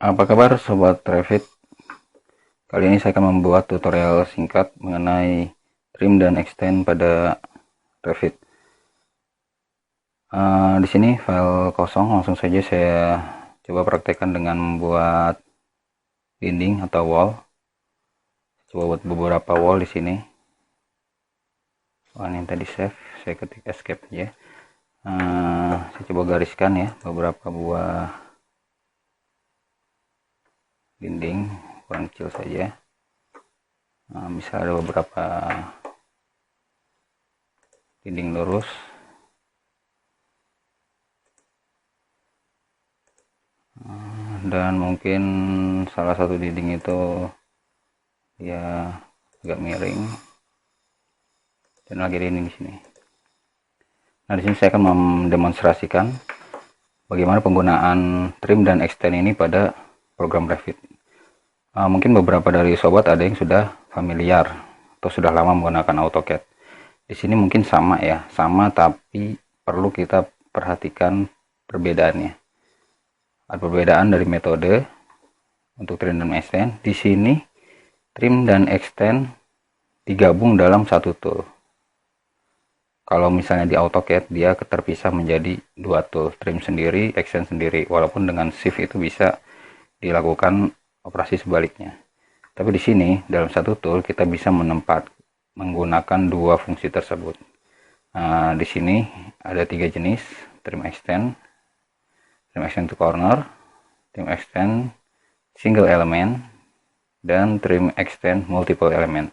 Apa kabar Sobat Revit? Kali ini saya akan membuat tutorial singkat mengenai trim dan extend pada Revit. Di sini file kosong, langsung saja saya coba praktekkan dengan membuat dinding atau wall. Coba buat beberapa wall di sini. Ini yang tadi save, saya ketik escape aja. Saya coba gariskan ya beberapa buah dinding ukuran kecil saja. Bisa ada beberapa dinding lurus, dan mungkin salah satu dinding itu ya agak miring dan lagi dinding di sini. Nah, di sini saya akan mendemonstrasikan bagaimana penggunaan trim dan extend ini pada program Revit. Mungkin beberapa dari sobat ada yang sudah familiar atau sudah lama menggunakan AutoCAD. Di sini mungkin sama ya, sama, tapi perlu kita perhatikan perbedaannya. Ada perbedaan dari metode untuk trim dan extend. Di sini trim dan extend digabung dalam satu tool. Kalau misalnya di AutoCAD dia terpisah menjadi dua tool, trim sendiri, extend sendiri. Walaupun dengan shift itu bisa dilakukan operasi sebaliknya. Tapi di sini dalam satu tool kita bisa menggunakan dua fungsi tersebut. Di sini ada tiga jenis: trim extend to corner, trim extend single element, dan trim extend multiple element.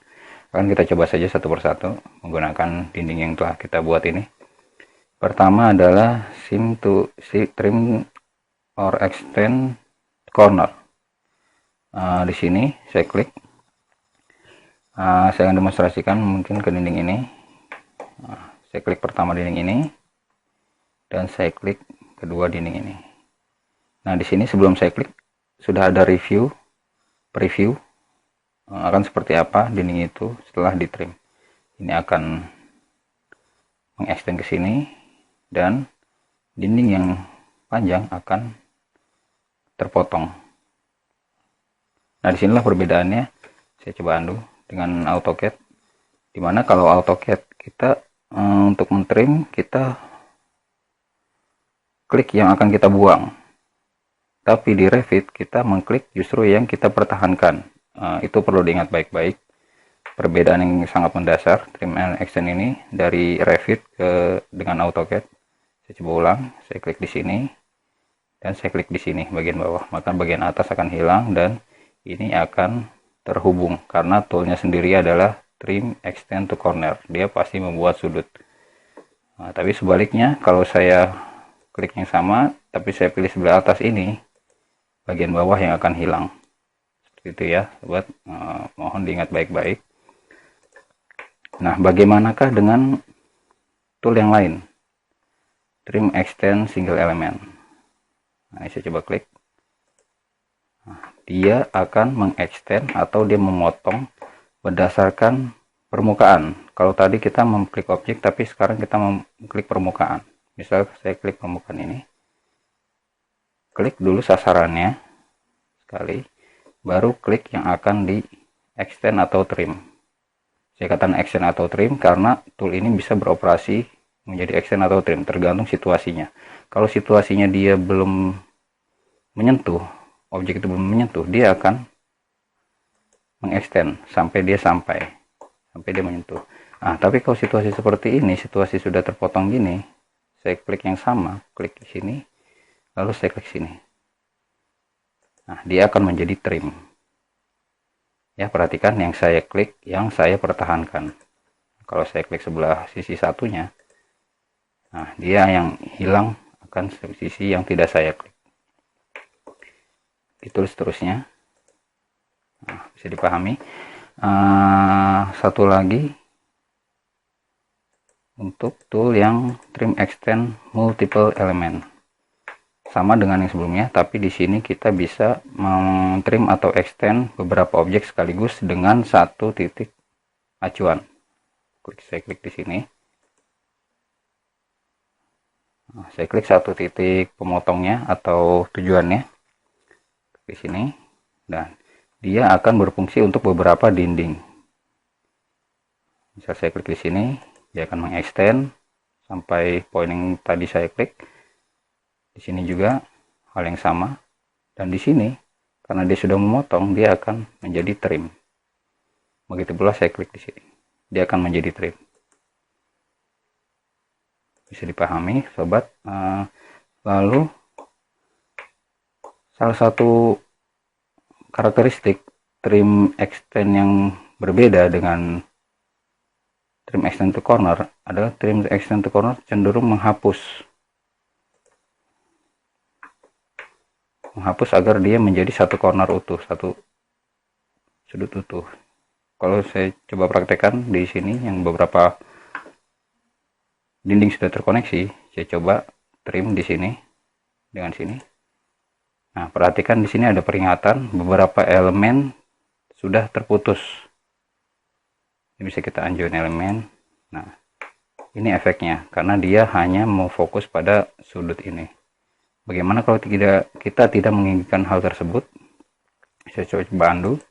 Akan kita coba saja satu persatu menggunakan dinding yang telah kita buat ini. Pertama adalah trim or extend corner. Di sini saya klik. Saya akan demonstrasikan mungkin ke dinding ini. Saya klik pertama dinding ini dan saya klik kedua dinding ini. Nah, di sini sebelum saya klik sudah ada preview akan seperti apa dinding itu setelah di trim. Ini akan mengextend ke sini dan dinding yang panjang akan terpotong. Nah, disinilah perbedaannya. Saya coba undo dengan AutoCAD, dimana kalau AutoCAD kita untuk mentrim kita klik yang akan kita buang, tapi di Revit kita mengklik justru yang kita pertahankan. Itu perlu diingat baik-baik, perbedaan yang sangat mendasar trim and extend ini dari Revit dengan AutoCAD. Saya coba ulang, saya klik di sini dan saya klik di sini bagian bawah, maka bagian atas akan hilang dan ini akan terhubung karena toolnya sendiri adalah trim extend to corner, dia pasti membuat sudut. Tapi sebaliknya kalau saya klik yang sama tapi saya pilih sebelah atas, ini bagian bawah yang akan hilang. Seperti itu ya sobat, mohon diingat baik-baik. Nah, bagaimanakah dengan tool yang lain, trim extend single element? Nah, saya coba klik. Dia akan mengextend atau dia memotong berdasarkan permukaan. Kalau tadi kita mengklik objek, tapi sekarang kita mengklik permukaan. Misal saya klik permukaan ini, klik dulu sasarannya sekali, baru klik yang akan di extend atau trim. Saya katakan extend atau trim karena tool ini bisa beroperasi menjadi extend atau trim tergantung situasinya. Kalau situasinya dia belum menyentuh, objek itu belum menyentuh, dia akan mengextend sampai dia menyentuh. Tapi kalau situasi seperti ini, situasi sudah terpotong gini, saya klik yang sama, klik di sini, lalu saya klik sini. Nah, dia akan menjadi trim. Ya, perhatikan yang saya klik, yang saya pertahankan. Kalau saya klik sebelah sisi satunya, nah dia yang hilang akan sisi yang tidak saya klik. Itu seterusnya. Nah, bisa dipahami. Satu lagi untuk tool yang trim extend multiple element, sama dengan yang sebelumnya, tapi di sini kita bisa mentrim atau extend beberapa objek sekaligus dengan satu titik acuan. Saya klik di sini. Saya klik satu titik pemotongnya atau tujuannya. di sini, dan dia akan berfungsi untuk beberapa dinding. Bisa saya klik di sini, dia akan mengextend sampai poin yang tadi saya klik. Di sini juga hal yang sama, dan di sini karena dia sudah memotong, dia akan menjadi trim. Begitu pula saya klik di sini, dia akan menjadi trim. Bisa dipahami sobat. Lalu salah satu karakteristik trim extend yang berbeda dengan trim extend to corner adalah trim extend to corner cenderung menghapus agar dia menjadi satu corner utuh, satu sudut utuh. Kalau saya coba praktekkan di sini yang beberapa dinding sudah terkoneksi, saya coba trim di sini dengan sini. Nah, perhatikan di sini ada peringatan beberapa elemen sudah terputus. Ini bisa kita unjoin elemen. Nah, ini efeknya karena dia hanya mau fokus pada sudut ini. Bagaimana kalau kita tidak menginginkan hal tersebut? Saya coba undo.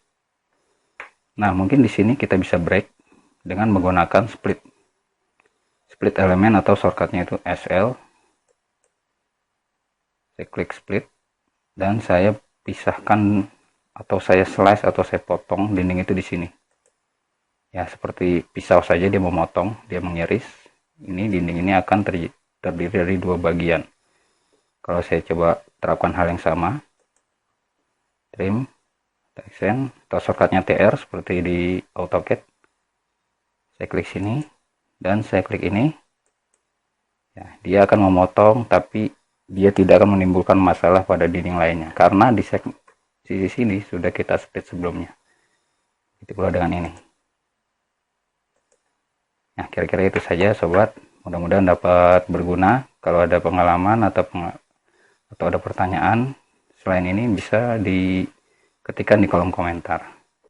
Nah, mungkin di sini kita bisa break dengan menggunakan split elemen atau shortcutnya itu SL. Saya klik split dan saya pisahkan atau saya slice atau saya potong dinding itu di sini. Ya, seperti pisau saja dia memotong, dia mengiris. Ini dinding ini akan terdiri dari dua bagian. Kalau saya coba terapkan hal yang sama, trim, extend, atau shortcutnya TR seperti di AutoCAD, saya klik sini dan saya klik ini. Ya, dia akan memotong, tapi dia tidak akan menimbulkan masalah pada dinding lainnya karena di sisi sini sudah kita split sebelumnya. Itu pula dengan ini. Nah, kira-kira itu saja sobat. Mudah-mudahan dapat berguna. Kalau ada pengalaman atau ada pertanyaan selain ini bisa diketikkan di kolom komentar.